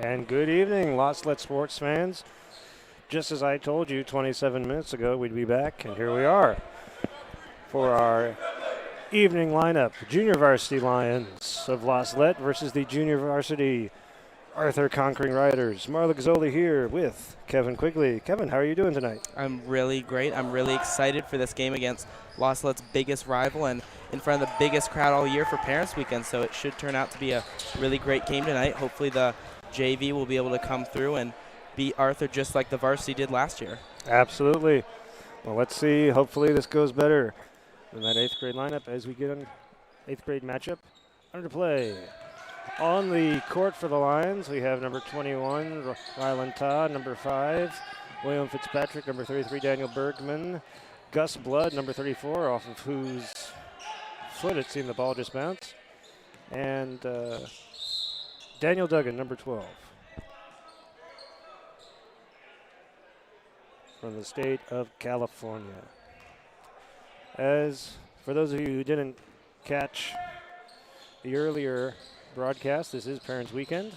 And good evening, Salette sports fans. Just as I told you 27 minutes ago, we'd be back, and here we are for our evening lineup. Junior varsity Lions of Salette versus the junior varsity Arthur Conquering Riders. Marla Gazzoli here with Kevin Quigley. Kevin, how are you doing tonight? I'm really great. I'm really excited for this game against Salette's biggest rival and in front of the biggest crowd all year for Parents Weekend, so it should turn out to be a really great game tonight. Hopefully the JV will be able to come through and beat Arthur just like the varsity did last year. Absolutely. Well, let's see. Hopefully this goes better than that 8th grade lineup as we get an 8th grade matchup under play. On the court for the Lions, we have number 21, Rylan Todd, number 5, William Fitzpatrick, number 33, Daniel Bergman, Gus Blood, number 34, off of whose foot it seemed the ball just bounced, and Daniel Duggan, number 12. From the state of California. As for those of you who didn't catch the earlier broadcast, this is Parents Weekend.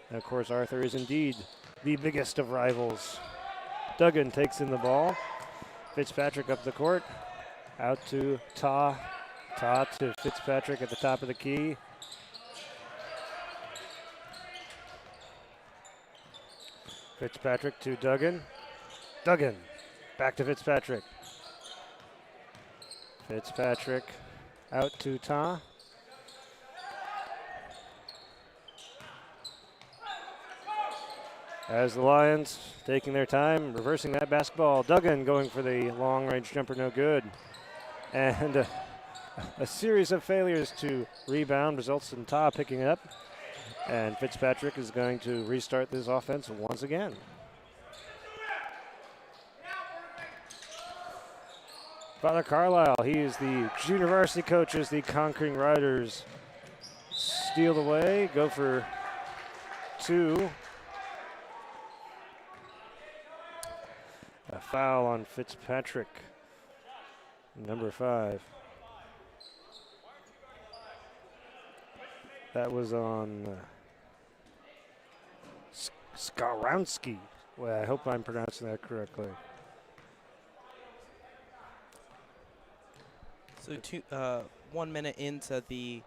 And of course, Arthur is indeed the biggest of rivals. Duggan takes in the ball. Fitzpatrick up the court. Out to Ta. Ta to Fitzpatrick at the top of the key. Fitzpatrick to Duggan. Duggan back to Fitzpatrick. Fitzpatrick out to Ta. As the Lions taking their time, reversing that basketball. Duggan going for the long-range jumper, no good. And a series of failures to rebound results in Ta picking it up. And Fitzpatrick is going to restart this offense once again. Father Carlisle, he is the junior varsity coach as the Conquering Riders steal away, go for two. A foul on Fitzpatrick, number 5. That was on Skarowski. Well, I hope I'm pronouncing that correctly. So 1 minute into the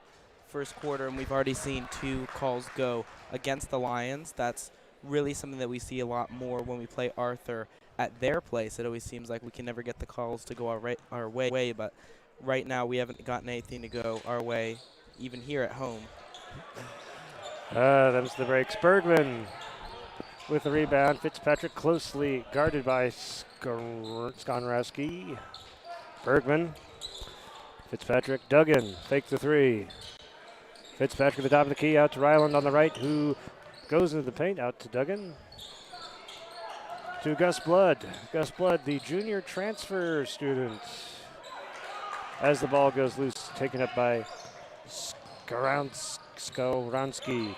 first quarter, and we've already seen 2 calls go against the Lions. That's really something that we see a lot more when we play Arthur at their place. It always seems like we can never get the calls to go our way, but right now we haven't gotten anything to go our way, even here at home. Them's the breaks. Bergman with the rebound. Fitzpatrick closely guarded by Skonrowski. Bergman. Fitzpatrick. Duggan. Fake the 3. Fitzpatrick at the top of the key. Out to Ryland on the right, who goes into the paint. Out to Duggan. To Gus Blood. Gus Blood, the junior transfer student. As the ball goes loose, taken up by Skowronski,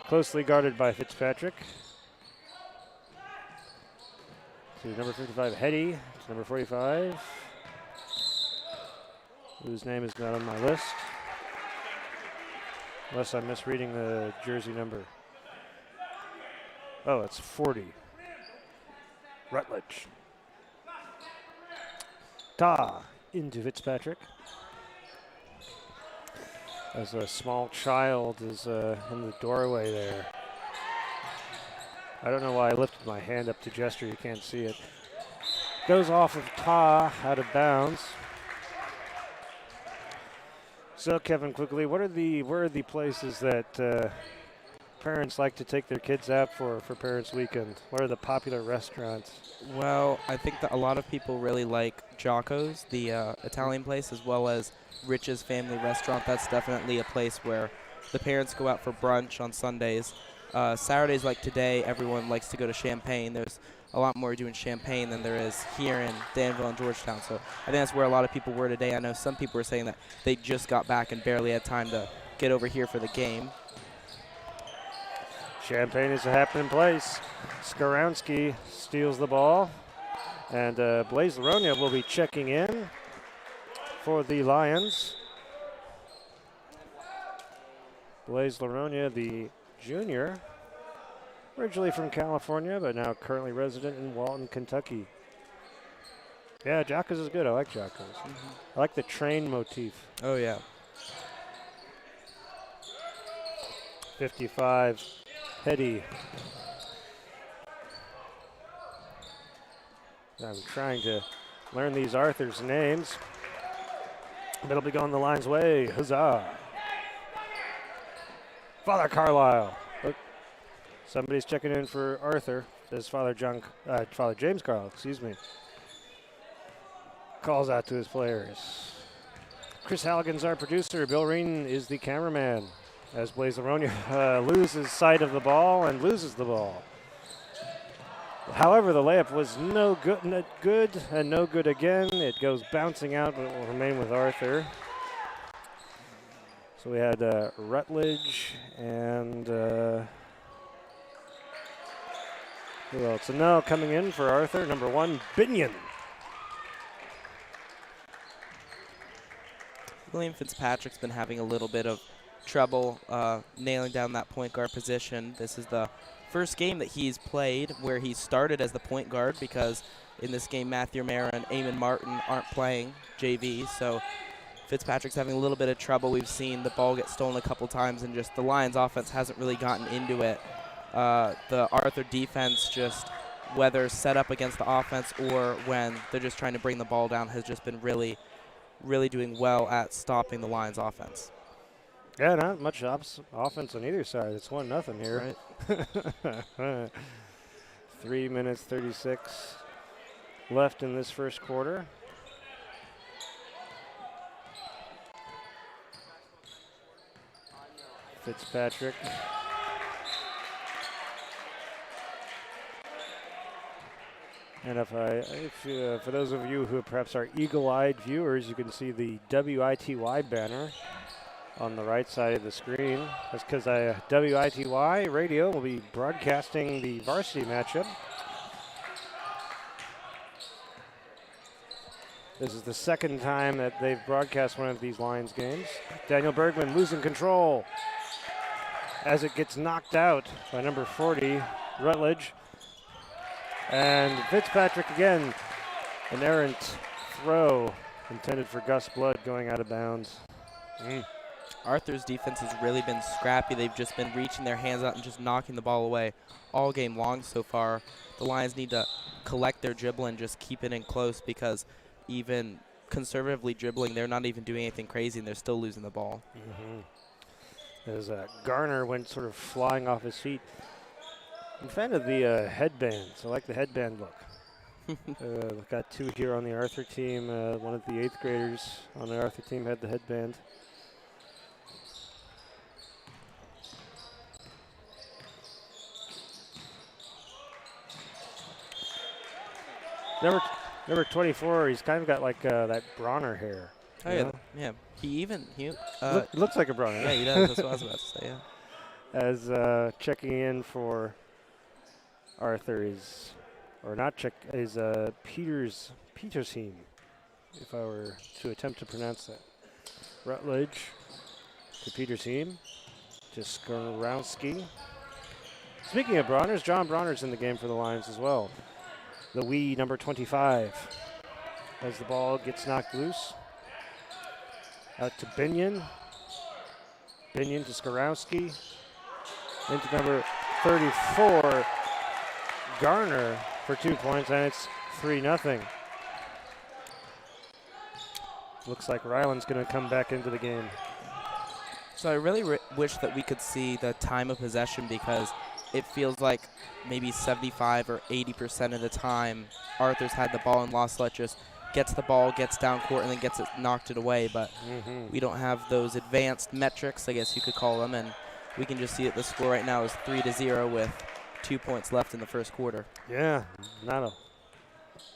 closely guarded by Fitzpatrick. To number 55, Hetty. To number 45, whose name is not on my list, unless I'm misreading the jersey number. Oh, it's 40. Rutledge. Ta into Fitzpatrick. As a small child is in the doorway there. I don't know why I lifted my hand up to gesture. You can't see it. Goes off of Ta, out of bounds. So, Kevin, quickly, where are the places that parents like to take their kids out for Parents Weekend? What are the popular restaurants? Well, I think that a lot of people really like Jocko's, the Italian place, as well as Rich's Family Restaurant. That's definitely a place where the parents go out for brunch on Sundays. Saturdays like today, everyone likes to go to Champaign. There's a lot more doing Champaign than there is here in Danville and Georgetown. So I think that's where a lot of people were today. I know some people were saying that they just got back and barely had time to get over here for the game. Champaign is a happening place. Skarowski steals the ball. And Blaze Laronia will be checking in for the Lions. Blaze Laronia, the junior, Originally from California, but now currently resident in Walton, Kentucky. Yeah, Jocko's is good. I like Jocko's. I like the train motif. Oh, yeah. 55, Petty. I'm trying to learn these Arthur's names, but it'll be going the line's way. Huzzah! Father Carlisle. Look, somebody's checking in for Arthur. This is Father James Carlisle, excuse me. Calls out to his players. Chris Halligan's our producer. Bill Reen is the cameraman. As Blaze Laronia loses sight of the ball and loses the ball. However, the layup was no good and no good again. It goes bouncing out, but it will remain with Arthur. So we had Rutledge and who else? So now coming in for Arthur, number 1, Binion. William Fitzpatrick's been having a little bit of trouble nailing down that point guard position. This is the first game that he's played where he started as the point guard, because in this game Matthew Mara and Eamon Martin aren't playing JV, so Fitzpatrick's having a little bit of trouble. We've seen the ball get stolen a couple times, and just the Lions offense hasn't really gotten into it. The Arthur defense, just whether set up against the offense or when they're just trying to bring the ball down, has just been really doing well at stopping the Lions offense. Yeah, not much offense on either side. It's 1-0 here. Right. 3 minutes 36 left in this first quarter. Fitzpatrick. And for those of you who perhaps are eagle-eyed viewers, you can see the WITY banner on the right side of the screen. That's because WITY radio will be broadcasting the varsity matchup. This is the second time that they've broadcast one of these Lions games. Daniel Bergman losing control as it gets knocked out by number 40, Rutledge. And Fitzpatrick again, an errant throw intended for Gus Blood going out of bounds. Arthur's defense has really been scrappy. They've just been reaching their hands out and just knocking the ball away all game long so far. The Lions need to collect their dribble and just keep it in close, because even conservatively dribbling, they're not even doing anything crazy, and they're still losing the ball. As Garner went sort of flying off his feet. I'm a fan of the headbands. I like the headband look. We've got 2 here on the Arthur team. One of the 8th graders on the Arthur team had the headband. Number 24, he's kind of got like that Bronner hair. Oh, yeah. Yeah. He looks like a Bronner. Yeah, he does. That's what I was about to say, yeah. As checking in for Arthur is Petersen, if I were to attempt to pronounce that. Rutledge to Petersen to Skorowski. Speaking of Bronners, John Bronner's in the game for the Lions as well. The wee number 25 as the ball gets knocked loose. Out to Binion. Binion to Skorowski. Into number 34, Garner for 2 points, and it's 3-0. Looks like Ryland's going to come back into the game. So I really wish that we could see the time of possession, because it feels like maybe 75 or 80% of the time Arthur's had the ball and Salette just gets the ball, gets down court, and then gets it knocked it away. But we don't have those advanced metrics, I guess you could call them, and we can just see that the score right now is 3-0 with 2 points left in the first quarter. Yeah, not a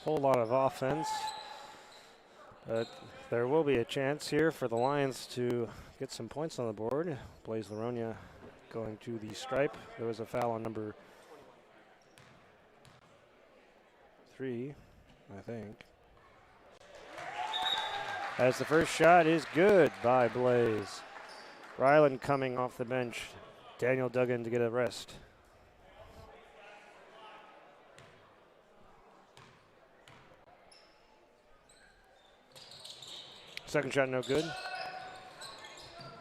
whole lot of offense, but there will be a chance here for the Lions to get some points on the board. Blaze Laronia going to the stripe. There was a foul on number 3, I think. As the first shot is good by Blaze. Ryland coming off the bench. Daniel Duggan to get a rest. Second shot, no good.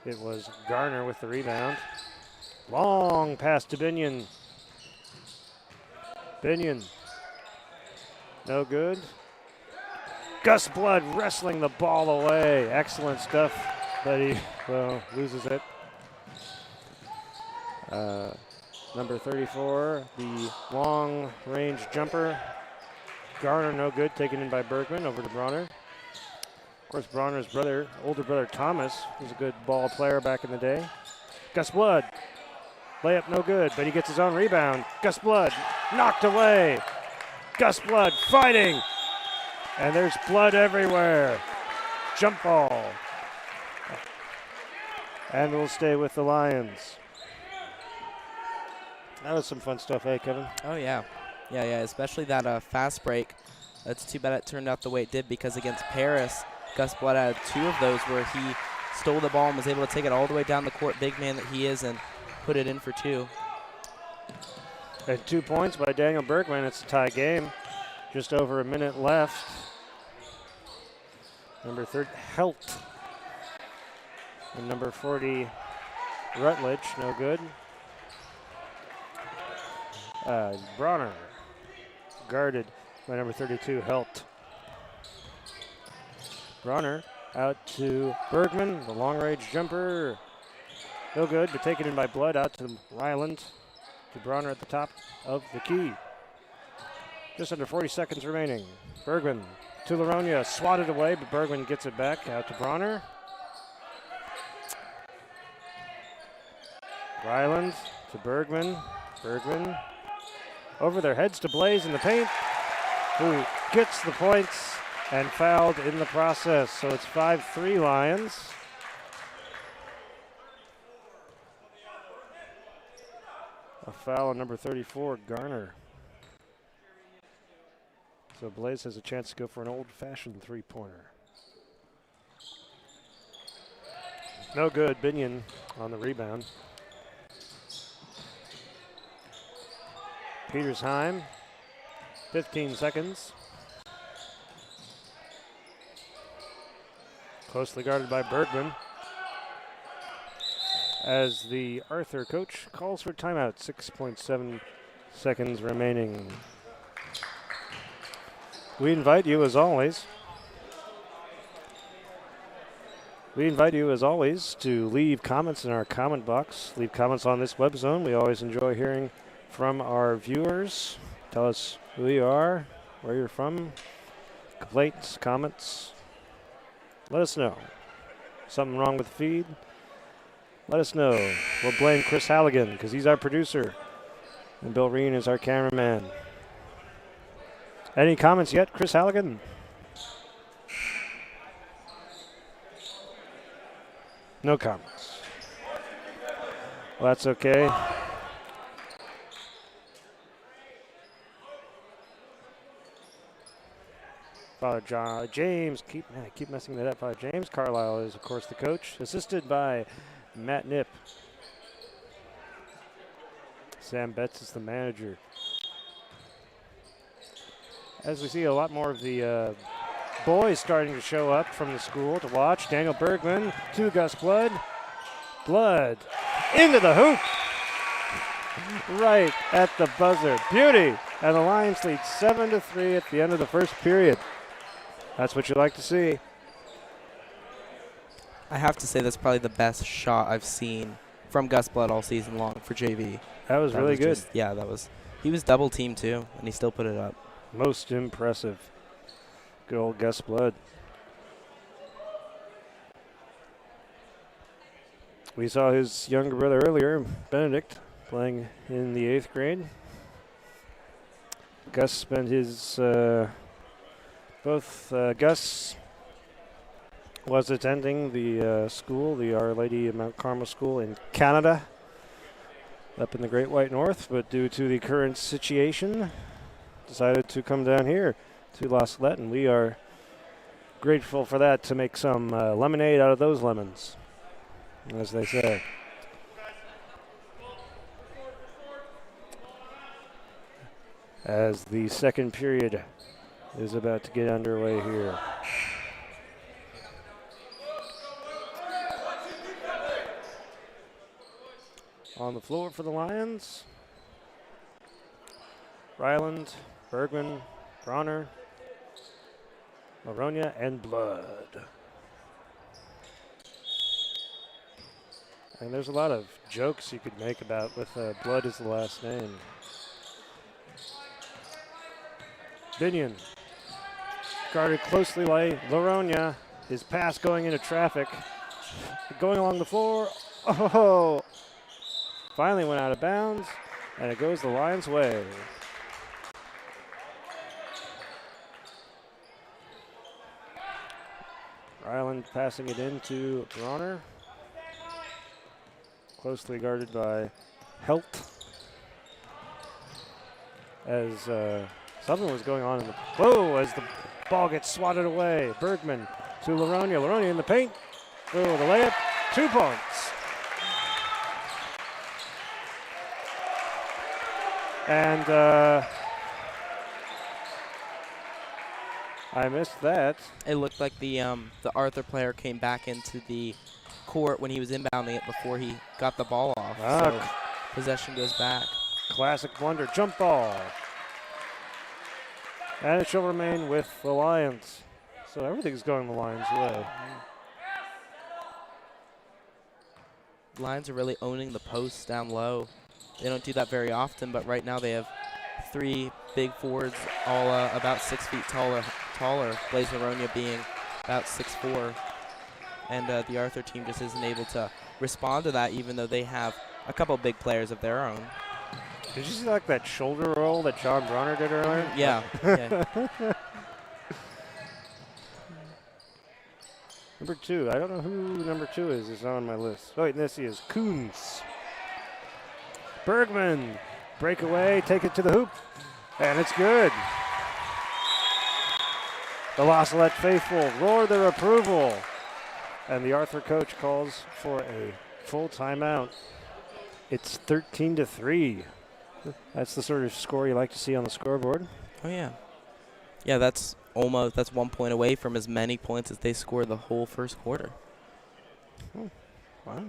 It was Garner with the rebound. Long pass to Binion. Binion. No good. Gus Blood wrestling the ball away. Excellent stuff, but he, loses it. Number 34, the long-range jumper. Garner, no good, taken in by Bergman, over to Bronner. Of course, Bronner's older brother Thomas, was a good ball player back in the day. Gus Blood, layup no good, but he gets his own rebound. Gus Blood, knocked away. Gus Blood fighting, and there's blood everywhere. Jump ball. And we'll stay with the Lions. That was some fun stuff, eh, Kevin? Oh, yeah. Yeah, especially that fast break. It's too bad it turned out the way it did, because against Paris, Gus Blood had 2 of those where he stole the ball and was able to take it all the way down the court, big man that he is, and put it in for 2. And 2 points by Daniel Bergman. It's a tie game. Just over a minute left. Number 30, Helt. And number 40, Rutledge, no good. Bronner, guarded by number 32, Helt. Bronner out to Bergman, the long-range jumper. No good, but taken in by Blood, out to Ryland. To Bronner at the top of the key. Just under 40 seconds remaining. Bergman to Laronia, swatted away, but Bergman gets it back out to Bronner. Ryland to Bergman. Bergman over their heads to Blaze in the paint, who gets the points and fouled in the process. So it's 5-3 Lions. A foul on number 34, Garner. So Blaze has a chance to go for an old-fashioned three-pointer. No good. Binion on the rebound. Petersheim, 15 seconds. Closely guarded by Bergman. As the Arthur coach calls for timeout, 6.7 seconds remaining. We invite you, as always, to leave comments in our comment box. Leave comments on this web zone. We always enjoy hearing from our viewers. Tell us who you are, where you're from, complaints, comments. Let us know. Something wrong with the feed? Let us know. We'll blame Chris Halligan because he's our producer, and Bill Reen is our cameraman. Any comments yet, Chris Halligan? No comments. Well, that's okay. Father James, I keep messing that up. Father James Carlisle is, of course, the coach, assisted by Matt Knipp. Sam Betts is the manager. As we see a lot more of the boys starting to show up from the school to watch. Daniel Bergman to Gus Blood. Blood into the hoop. Right at the buzzer. Beauty. And the Lions lead 7-3 at the end of the first period. That's what you like to see. I have to say that's probably the best shot I've seen from Gus Blood all season long for JV. That was really good. He was double teamed too, and he still put it up. Most impressive. Good old Gus Blood. We saw his younger brother earlier, Benedict, playing in the 8th grade. Gus spent his, Gus was attending the school, the Our Lady of Mount Carmel School in Canada, up in the Great White North, but due to the current situation, decided to come down here to La Salette, and we are grateful for that, to make some lemonade out of those lemons, as they say. As the second period is about to get underway here. On the floor for the Lions. Ryland, Bergman, Bronner, Maronia, and Blood. And there's a lot of jokes you could make about with Blood as the last name. Binion guarded closely by Laronia. His pass going into traffic. Going along the floor. Oh! Finally went out of bounds, and it goes the Lions' way. Ryland passing it into Bronner. Closely guarded by Helt. As something was going on in the... Whoa! As the ball gets swatted away. Bergman to Laronia. Laronia in the paint. Oh, the layup. 2 points. And I missed that. It looked like the Arthur player came back into the court when he was inbounding it before he got the ball off. So possession goes back. Classic blunder. Jump ball. And it shall remain with the Lions. So everything's going the Lions' way. Lions are really owning the posts down low. They don't do that very often, but right now they have 3 big forwards, all about 6 feet taller. Blaze Maronia being about 6'4", and the Arthur team just isn't able to respond to that, even though they have a couple big players of their own. Did you see like that shoulder roll that John Bronner did earlier? Yeah. Yeah. Number 2. I don't know who number 2 is. It's not on my list. Oh, wait, this is Coons. Bergman. Breakaway. Take it to the hoop. And it's good. The La Salette faithful roar their approval. And the Arthur coach calls for a full timeout. It's 13-3. That's the sort of score you like to see on the scoreboard. Oh, yeah. Yeah, that's 1 point away from as many points as they scored the whole first quarter. Wow.